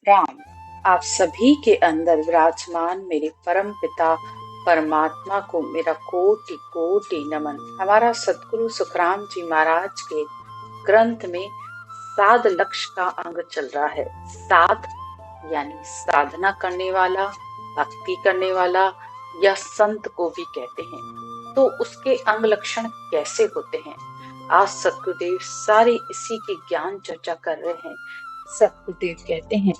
राम, आप सभी के अंदर विराजमान मेरे परम पिता परमात्मा को मेरा कोटि कोटि नमन। हमारा सदगुरु सुखराम जी महाराज के ग्रंथ में साध लक्ष्य का अंग चल रहा है। साध यानी साधना करने वाला, भक्ति करने वाला या संत को भी कहते हैं। तो उसके अंग लक्षण कैसे होते हैं, आज सतगुरुदेव सारी इसी की ज्ञान चर्चा कर रहे हैं। सतगुरुदेव कहते हैं,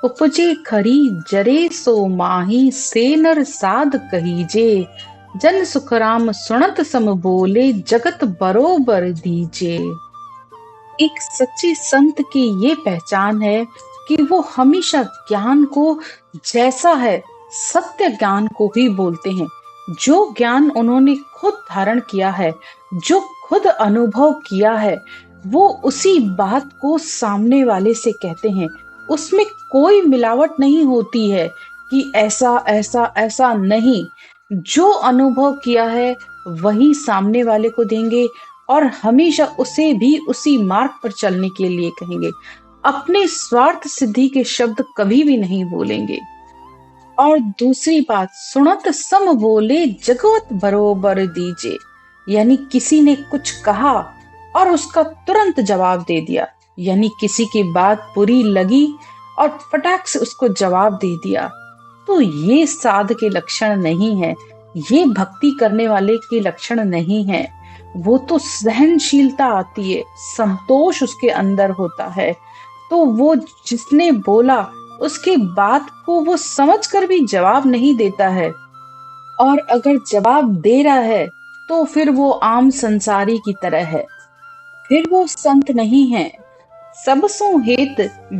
उपजे खरी जरे सो माही से नर साध कहीजे, जन सुखराम सुनत सम बोले जगत बरोबर दीजे। एक सच्चे संत की ये पहचान है कि वो हमेशा ज्ञान को जैसा है सत्य ज्ञान को ही बोलते हैं। जो ज्ञान उन्होंने खुद धारण किया है, जो खुद अनुभव किया है, वो उसी बात को सामने वाले से कहते हैं। उसमें कोई मिलावट नहीं होती है कि ऐसा ऐसा ऐसा नहीं। जो अनुभव किया है वही सामने वाले को देंगे और हमेशा उसे भी उसी मार्ग पर चलने के लिए कहेंगे। अपने स्वार्थ सिद्धि के शब्द कभी भी नहीं बोलेंगे। और दूसरी बात, सुनत सम बोले जगत बरोबर दीजे, यानी किसी ने कुछ कहा और उसका तुरंत जवाब दे दिया, यानी किसी की बात बुरी लगी और फटाक से उसको जवाब दे दिया। तो ये साध के लक्षण नहीं है, ये भक्ति करने वाले के लक्षण नहीं है। वो तो सहनशीलता आती है, संतोष उसके अंदर होता है। तो वो जिसने बोला उसकी बात को वो समझकर भी जवाब नहीं देता है, और अगर जवाब दे रहा है तो फिर वो आम संसारी की तरह है, फिर वो संत नहीं है। सबसो हेत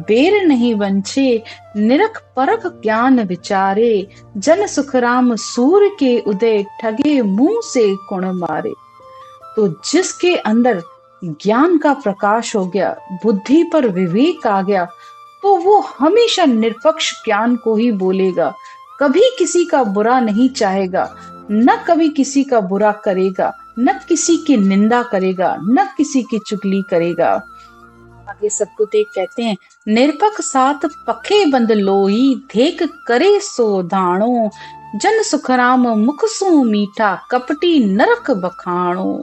बेर नहीं वंचे, निरख परख ज्ञान विचारे, जन सुखराम सूर के उदय ठगे मुंह से कुण मारे। तो जिसके अंदर ज्ञान का प्रकाश हो गया, बुद्धि पर विवेक आ गया, तो वो हमेशा निष्पक्ष ज्ञान को ही बोलेगा। कभी किसी का बुरा नहीं चाहेगा, न कभी किसी का बुरा करेगा, न किसी की निंदा करेगा, न किसी की चुगली करेगा। आगे सतगुरुदेव कहते हैं, निरपक साथ पखे बंद लोई, धेक करे सो दाणो, जन सुखराम मुख सो मीठा, कपटी नरक बखाणो।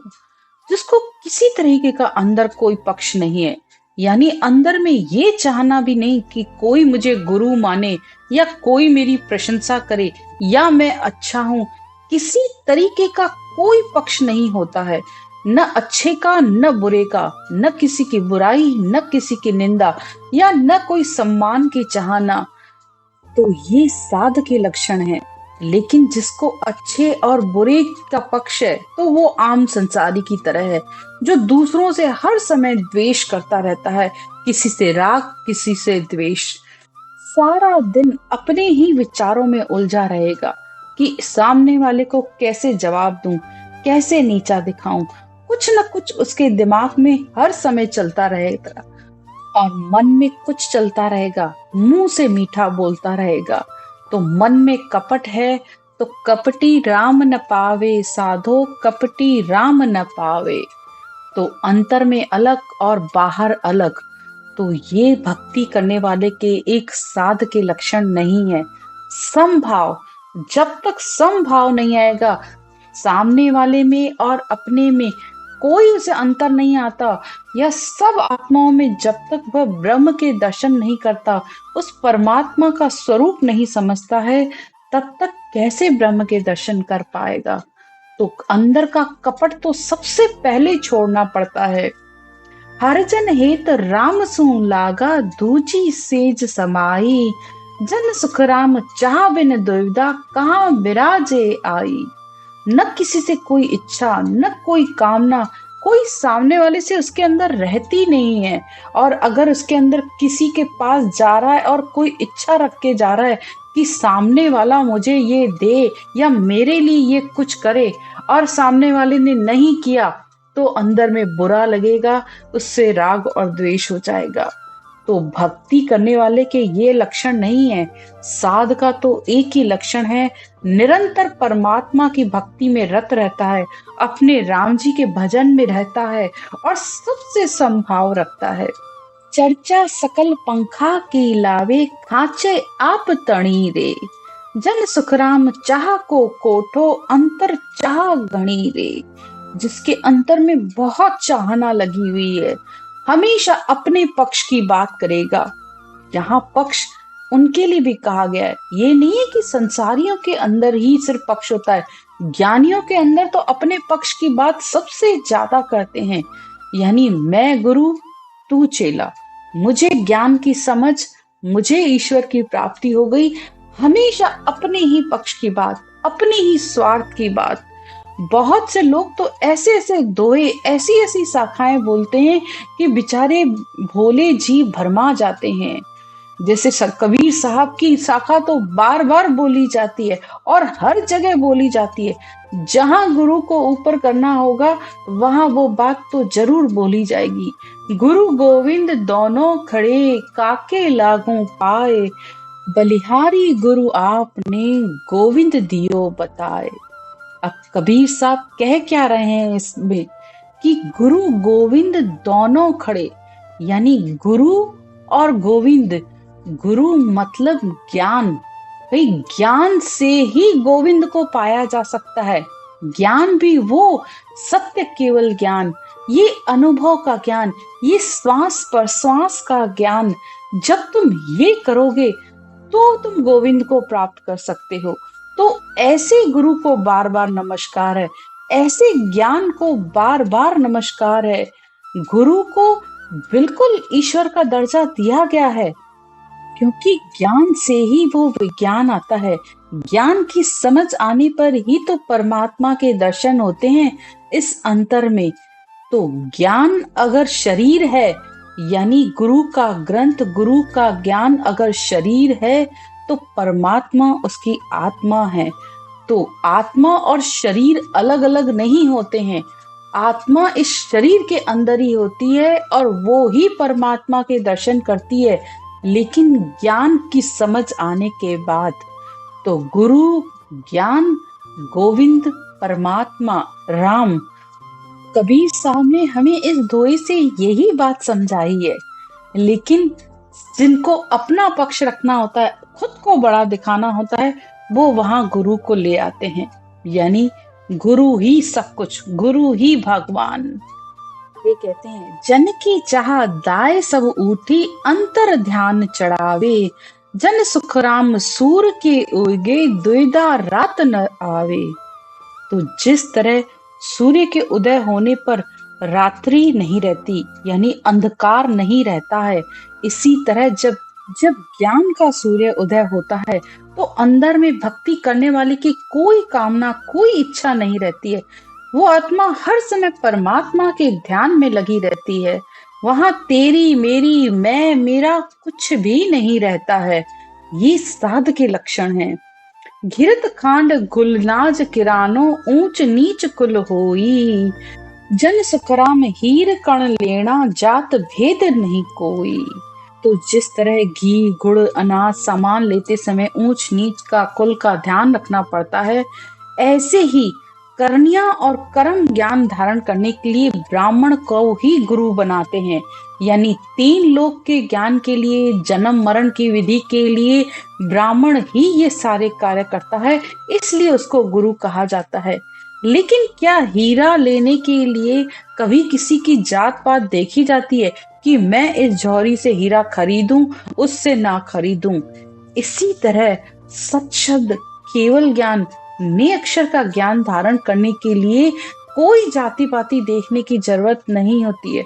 जिसको किसी तरीके का अंदर कोई पक्ष नहीं है, यानी अंदर में ये चाहना भी नहीं कि कोई मुझे गुरु माने या कोई मेरी प्रशंसा करे या मैं अच्छा हूं, किसी तरीके का कोई पक्ष नहीं होता है, न अच्छे का न बुरे का, न किसी की बुराई न किसी की निंदा या न कोई सम्मान की चाहना। तो ये साध के लक्षण हैं। लेकिन जिसको अच्छे और बुरे का पक्ष है तो वो आम संसारी की तरह है, जो दूसरों से हर समय द्वेष करता रहता है, किसी से राग किसी से द्वेष। सारा दिन अपने ही विचारों में उलझा रहेगा कि सामने वाले को कैसे जवाब दूं, कैसे नीचा दिखाऊं। कुछ न कुछ उसके दिमाग में हर समय चलता रहेगा और मन में कुछ चलता रहेगा, मुंह से मीठा बोलता रहेगा। तो मन में कपट है तो कपटी राम न पावे, साधो कपटी राम न पावे। तो अंतर में अलग और बाहर अलग। तो ये भक्ति करने वाले के एक साध के लक्षण नहीं है। समभाव, जब तक समभाव नहीं आएगा, सामने वाले में और अपने में कोई उसे अंतर नहीं आता, या सब आत्माओं में जब तक वह ब्रह्म के दर्शन नहीं करता, उस परमात्मा का स्वरूप नहीं समझता है, तब तक कैसे ब्रह्म के दर्शन कर पाएगा। तो अंदर का कपट तो सबसे पहले छोड़ना पड़ता है। हरजन हेत राम सु लागा, दूजी सेज समाई, जन सुख राम चाह बिन दुविधा, कहाँ विराजे आई। न किसी से कोई इच्छा न कोई कामना, कोई सामने वाले से उसके अंदर रहती नहीं है। और अगर उसके अंदर किसी के पास जा रहा है और कोई इच्छा रख के जा रहा है कि सामने वाला मुझे ये दे या मेरे लिए ये कुछ करे, और सामने वाले ने नहीं किया, तो अंदर में बुरा लगेगा, उससे राग और द्वेष हो जाएगा। तो भक्ति करने वाले के ये लक्षण नहीं है। साध का तो एक ही लक्षण है, निरंतर परमात्मा की भक्ति में रत रहता है, अपने राम जी के भजन में रहता है और सबसे समभाव रखता है। चर्चा सकल पंखा की लावे, खाचे आप तणी रे। जन सुखराम चाह को कोठो, अंतर चाह गणी रे। जिसके अंतर में बहुत चाहना लगी हुई है, हमेशा अपने पक्ष की बात करेगा। यहाँ पक्ष उनके लिए भी कहा गया है। ये नहीं है कि संसारियों के अंदर ही सिर्फ पक्ष होता है, ज्ञानियों के अंदर तो अपने पक्ष की बात सबसे ज्यादा करते हैं। यानी मैं गुरु, तू चेला, मुझे ज्ञान की समझ, मुझे ईश्वर की प्राप्ति हो गई। हमेशा अपने ही पक्ष की बात, अपने ही स्वार्थ की बात। बहुत से लोग तो ऐसे ऐसे दोहे, ऐसी ऐसी शाखाएं बोलते हैं कि बेचारे भोले जी भरमा जाते हैं। जैसे कबीर साहब की शाखा तो बार बार बोली जाती है और हर जगह बोली जाती है। जहां गुरु को ऊपर करना होगा वहां वो बात तो जरूर बोली जाएगी। गुरु गोविंद दोनों खड़े, काके लागू पाए। बलिहारी गुरु आपने, गोविंद दियो बताए। अब कबीर साहब कह क्या रहे हैं इसमें कि गुरु गोविंद दोनों खड़े, यानी गुरु और गोविंद। गुरु मतलब ज्ञान। भाई ज्ञान से ही गोविंद को पाया जा सकता है। ज्ञान भी वो सत्य केवल ज्ञान, ये अनुभव का ज्ञान, ये श्वास प्रश्वास का ज्ञान। जब तुम ये करोगे तो तुम गोविंद को प्राप्त कर सकते हो। तो ऐसे गुरु को बार बार नमस्कार है, ऐसे ज्ञान को बार बार नमस्कार है। गुरु को बिल्कुल ईश्वर का दर्जा दिया गया है, क्योंकि ज्ञान से ही वो विज्ञान आता है। ज्ञान की समझ आने पर ही तो परमात्मा के दर्शन होते हैं इस अंतर में। तो ज्ञान अगर शरीर है, यानी गुरु का ग्रंथ, गुरु का ज्ञान अगर शरीर है, तो परमात्मा उसकी आत्मा है। तो आत्मा और शरीर अलग अलग नहीं होते हैं। आत्मा इस शरीर के अंदर ही होती है और वो ही परमात्मा के दर्शन करती है, लेकिन ज्ञान की समझ आने के बाद। तो गुरु, ज्ञान, गोविंद, परमात्मा, राम। कबीर साहब ने हमें इस दोहे से यही बात समझाई है। लेकिन जिनको अपना पक्ष रखना होता है, खुद को बड़ा दिखाना होता है, वो वहां गुरु को ले आते हैं। यानी गुरु ही सब कुछ, गुरु ही भगवान। ये कहते हैं, जन की चाह दाय सब उठी, अंतर ध्यान चढ़ावे। जन सुखराम सूर के उगे, दुविधा रात न आवे। तो जिस तरह सूर्य के उदय होने पर रात्रि नहीं रहती, यानी अंधकार नहीं रहता है, इसी तरह जब ज्ञान का सूर्य उदय होता है तो अंदर में भक्ति करने वाले की कोई कामना, कोई इच्छा नहीं रहती है। वो आत्मा हर समय परमात्मा के ध्यान में लगी रहती है। वहां तेरी मेरी, मैं मेरा कुछ भी नहीं रहता है। ये साध के लक्षण हैं। घिरत खांड गुलनाज किरानो, ऊंच नीच कुल होई। जन सुखराम हीर कण लेना, जात भेद नहीं कोई। तो जिस तरह घी, गुड़, अनाज सामान लेते समय ऊंच नीच का, कुल का ध्यान रखना पड़ता है, ऐसे ही करनिया और कर्म ज्ञान धारण करने के लिए ब्राह्मण को ही गुरु बनाते हैं। यानी 3 लोक के ज्ञान के लिए, जन्म मरण की विधि के लिए ब्राह्मण ही ये सारे कार्य करता है, इसलिए उसको गुरु कहा जाता है। लेकिन क्या हीरा लेने के लिए कभी किसी की जात पात देखी जाती है कि मैं इस जौहरी से हीरा खरीदूं, उससे ना खरीदूं? इसी तरह सत्शब्द, केवल ज्ञान, ने अक्षर का ज्ञान धारण करने के लिए कोई जाति पाति देखने की जरूरत नहीं होती है।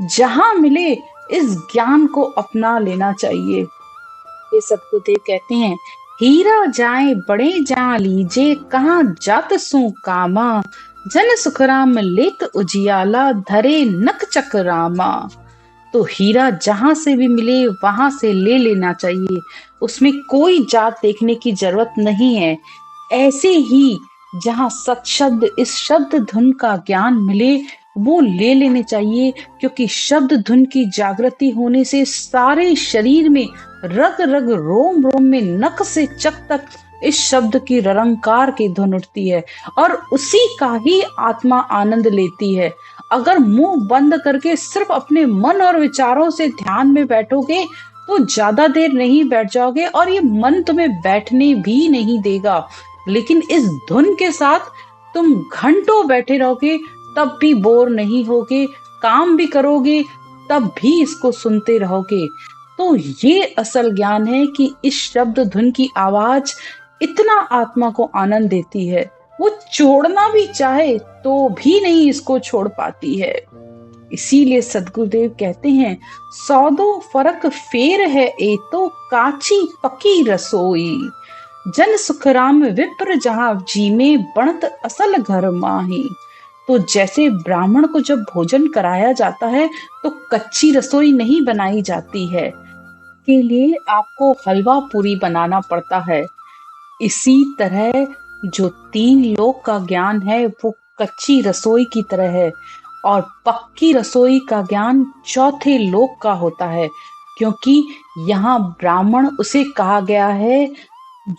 जहां मिले इस ज्ञान को अपना लेना चाहिए। ये सतगुरुदेव कहते हैं, हीरा जाए बड़े जा लीजे, कहाँ जात सु कामा। जन सुखराम लेत उजियाला, धरे नक चकरामा। तो हीरा जहां से भी मिले वहां से ले लेना चाहिए, उसमें कोई जात देखने की जरूरत नहीं है। ऐसे ही जहां सत्शब्द, इस शब्द धुन का ज्ञान मिले, वो ले लेने चाहिए, क्योंकि शब्द धुन की जागृति होने से सारे शरीर में रग रग रोम रोम में नख से चक तक इस शब्द की ररंकार की धुन उठती है और उसी का ही आत्मा आनंद लेती है। अगर मुंह बंद करके सिर्फ अपने मन और विचारों से ध्यान में बैठोगे तो ज्यादा देर नहीं बैठ जाओगे और ये मन तुम्हें बैठने भी नहीं देगा। लेकिन इस धुन के साथ तुम घंटों बैठे रहोगे तब भी बोर नहीं होगे, काम भी करोगे तब भी इसको सुनते रहोगे। तो ये असल ज्ञान है कि इस शब्द धुन की आवाज इतना आत्मा को आनंद देती है, वो छोड़ना भी चाहे तो भी नहीं इसको छोड़ पाती है। इसीलिए सदगुरुदेव कहते हैं, सौदो फरक फेर है ए तो काची पकी रसोई, जन सुखराम विप्र जहां जी में बनत असल घर माही। तो जैसे ब्राह्मण को जब भोजन कराया जाता है तो कच्ची रसोई नहीं बनाई जाती है, के लिए आपको हलवा पूरी बनाना पड़ता है। इसी तरह जो तीन लोक का ज्ञान है वो कच्ची रसोई की तरह है और पक्की रसोई का ज्ञान चौथे लोक का होता है, क्योंकि यहाँ ब्राह्मण उसे कहा गया है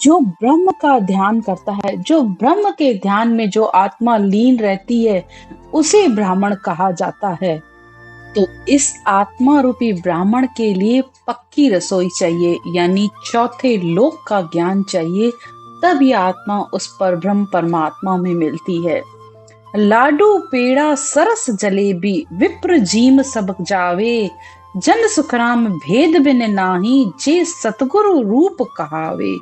जो ब्रह्म का ध्यान करता है, जो ब्रह्म के ध्यान में जो आत्मा लीन रहती है उसे ब्राह्मण कहा जाता है। तो इस आत्मा रूपी ब्राह्मण के लिए पक्की रसोई चाहिए, यानी चौथे लोक का ज्ञान चाहिए, तब ये आत्मा उस पर ब्रह्म परमात्मा में मिलती है। लाडू पेड़ा सरस जलेबी विप्र जीम सब जावे, जन सुखराम भेद बिन नाही जे सतगुरु रूप कहावे।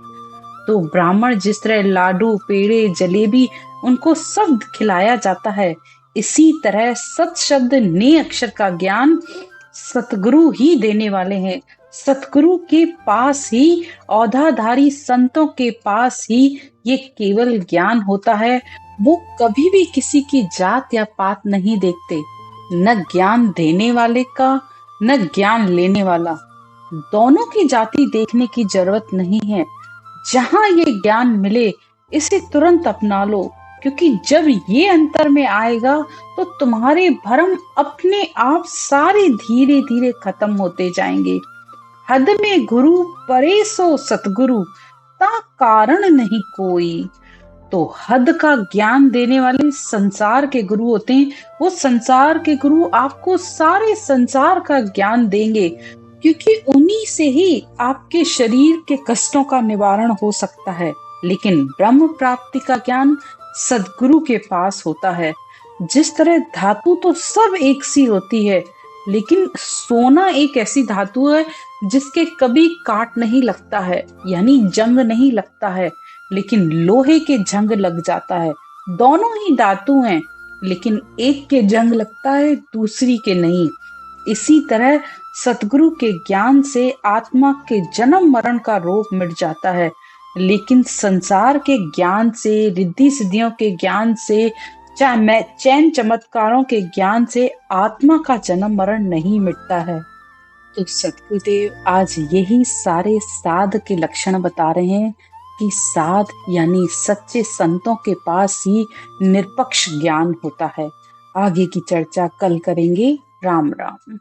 तो ब्राह्मण जिस तरह लाडू पेड़े जलेबी उनको सब खिलाया जाता है, इसी तरह सत शब्द ने अक्षर का ज्ञान सतगुरु ही देने वाले हैं। सतगुरु के पास ही, औधाधारी संतों के पास ही ये केवल ज्ञान होता है। वो कभी भी किसी की जात या पात नहीं देखते, न ज्ञान देने वाले का न ज्ञान लेने वाला, दोनों की जाति देखने की जरूरत नहीं है। जहां ये ज्ञान मिले इसे तुरंत अपना लो, क्योंकि जब ये अंतर में आएगा तो तुम्हारे भ्रम अपने आप सारे धीरे धीरे खत्म होते जाएंगे। हद में गुरु परे सो सतगुरु, ता कारण नहीं कोई। तो हद का ज्ञान देने वाले संसार के गुरु होते हैं। वो संसार के गुरु आपको सारे संसार का ज्ञान देंगे, क्योंकि उन्हीं से ही आपके शरीर के कष्टों का निवारण हो सकता है। लेकिन ब्रह्म प्राप्ति का ज्ञान सदगुरु के पास होता है। जिस तरह धातु तो सब एक सी होती है, लेकिन सोना एक ऐसी धातु है जिसके कभी काट नहीं लगता है, यानी जंग नहीं लगता है, लेकिन लोहे के जंग लग जाता है। दोनों ही धातु हैं, लेकिन एक के जंग लगता है दूसरी के नहीं। इसी तरह सतगुरु के ज्ञान से आत्मा के जन्म मरण का रोग मिट जाता है, लेकिन संसार के ज्ञान से, रिद्धि सिद्धियों के ज्ञान से, चाहे चैन चमत्कारों के ज्ञान से आत्मा का जन्म मरण नहीं मिटता है। तो सतगुरुदेव आज यही सारे साध के लक्षण बता रहे हैं कि साध यानी सच्चे संतों के पास ही निरपक्ष ज्ञान होता है। आगे की चर्चा कल करेंगे। राम राम।